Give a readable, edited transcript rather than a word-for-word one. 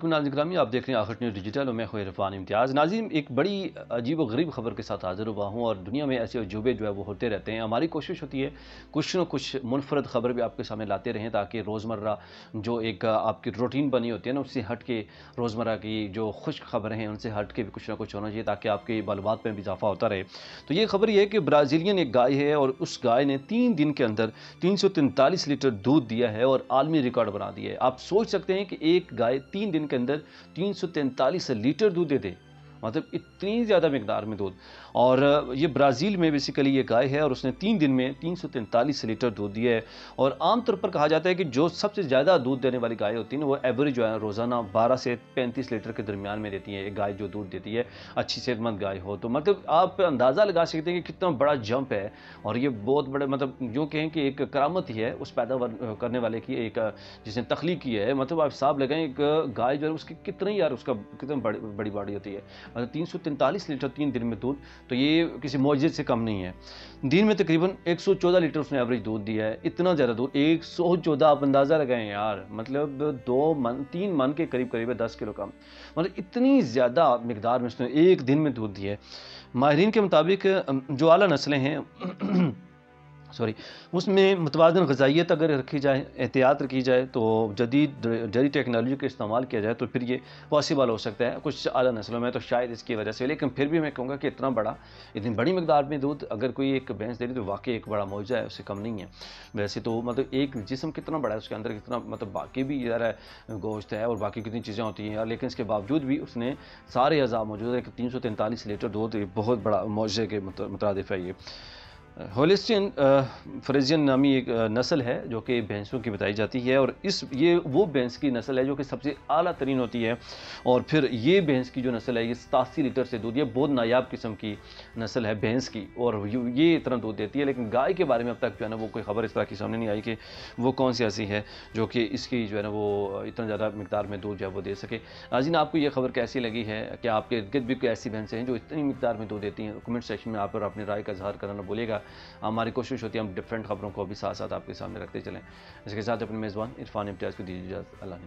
वालेकुम नाज़रीन गिरामी, आप देख रहे हैं आखिर न्यूज़ डिजिटल और मैं हूं इरफान इम्तियाज़। नाज़रीन, एक बड़ी अजीब व गरीब खबर के साथ हाज़िर हुआ हूं और दुनिया में ऐसे अजूबे जो है वो होते रहते हैं। हमारी कोशिश होती है कुछ न कुछ मुनफरद खबर भी आपके सामने लाते रहें, ताकि रोज़मर्रा जो एक आपकी रूटीन बनी होती है ना, उससे हट के रोज़मर्रा की जो खुश खबरें हैं उनसे हट के भी कुछ ना कुछ होना चाहिए, ताकि आपकी मालूमात में भी इजाफा होता रहे। तो ये खबर ये है कि ब्राज़ीलियन एक गाय है और उस गाय ने 3 दिन के अंदर 343 लीटर दूध दिया है और आलमी रिकॉर्ड बना दिया है। आप सोच सकते हैं कि एक गाय 3 दिन के अंदर 343 लीटर दूध दे दे, मतलब इतनी ज़्यादा मिकदार में दूध। और ये ब्राज़ील में बेसिकली ये गाय है और उसने 3 दिन में 343 लीटर दूध दिया है। और आमतौर पर कहा जाता है कि जो सबसे ज़्यादा दूध देने वाली गाय होती है ना, वो एवरेज जो है रोज़ाना 12 से 35 लीटर के दरमियान में देती है एक गाय जो दूध देती है, अच्छी सेहतमंद गाय हो तो। मतलब आप अंदाज़ा लगा सकते हैं कि कितना बड़ा जंप है। और ये बहुत बड़े, मतलब यूँ कहें कि एक करामत ही है उस पैदावार करने वाले की, एक जिसने तख्लीक की है। मतलब आप हिसाब लगाएं, एक गाय जो है उसकी कितनी यार उसका कितनी बड़ी बॉडी होती है। मतलब 343 लीटर 3 दिन में दूध, तो ये किसी मौजज़े से कम नहीं है। दिन में तकरीबन 114 लीटर उसने एवरेज दूध दिया है। इतना ज़्यादा दूध, 114, आप अंदाज़ा लगाएं यार, मतलब 2 मन 3 मन के करीब करीब है, 10 किलो कम। मतलब इतनी ज़्यादा मिकदार में उसने एक दिन में दूध दिया है। माहिरीन के मुताबिक जो आला नस्लें हैं सॉरी, उसमें मुतवाज़न ग़िज़ाइयत अगर रखी जाए, एहतियात रखी जाए, तो जदीद जदीद टेक्नोलॉजी का इस्तेमाल किया जाए, तो फिर ये पॉसिबल हो सकता है कुछ आला नस्लों में, तो शायद इसकी वजह से। लेकिन फिर भी मैं कहूँगा कि इतना बड़ा, इतनी बड़ी मिकदार में दूध अगर कोई एक भैंस दे रही, तो वाक़ई एक बड़ा मौजज़ा है, उससे कम नहीं है। वैसे तो मतलब एक जिस्म कितना बड़ा है, उसके अंदर कितना, मतलब बाकी भी यार गोश्त है और बाकी कितनी चीज़ें होती हैं यार, लेकिन इसके बावजूद भी उसने सारे अज़ा मौजूद है कि 343 लीटर दूध, बहुत बड़ा मौजज़े के मुतारिफ़ है ये। होलिस्टियन फ्रिजियन नामी एक नस्ल है जो कि भैंसों की बताई जाती है, और ये वो भैंस की नस्ल है जो कि सबसे आला तरीन होती है। और फिर ये भैंस की जो नस्ल है, ये 87 लीटर से दूध, ये बहुत नायाब किस्म की नस्ल है भैंस की, और ये इतना दूध देती है। लेकिन गाय के बारे में अब तक जो है ना वो कोई खबर इस तरह की सामने नहीं आई कि वो कौन सी ऐसी है जो कि इसकी जो है ना वो इतना ज़्यादा मिकदार में दूध जो है वो दे सके। नाज़रीन, आपको ये खबर कैसी लगी है? क्या आपके इर्द गिर्द भी कोई ऐसी भैंसें हैं जो इतनी मिकदार में दूध देती हैं? कमेंट सेक्शन में आप और अपनी राय का इज़हार करना ना भूलिएगा। हमारी कोशिश होती है हम डिफरेंट खबरों को भी साथ साथ आपके सामने रखते चलें। इसके साथ अपने मेज़बान इरफान इम्तियाज़ को दीजिए इजाज़त। अल्लाह ने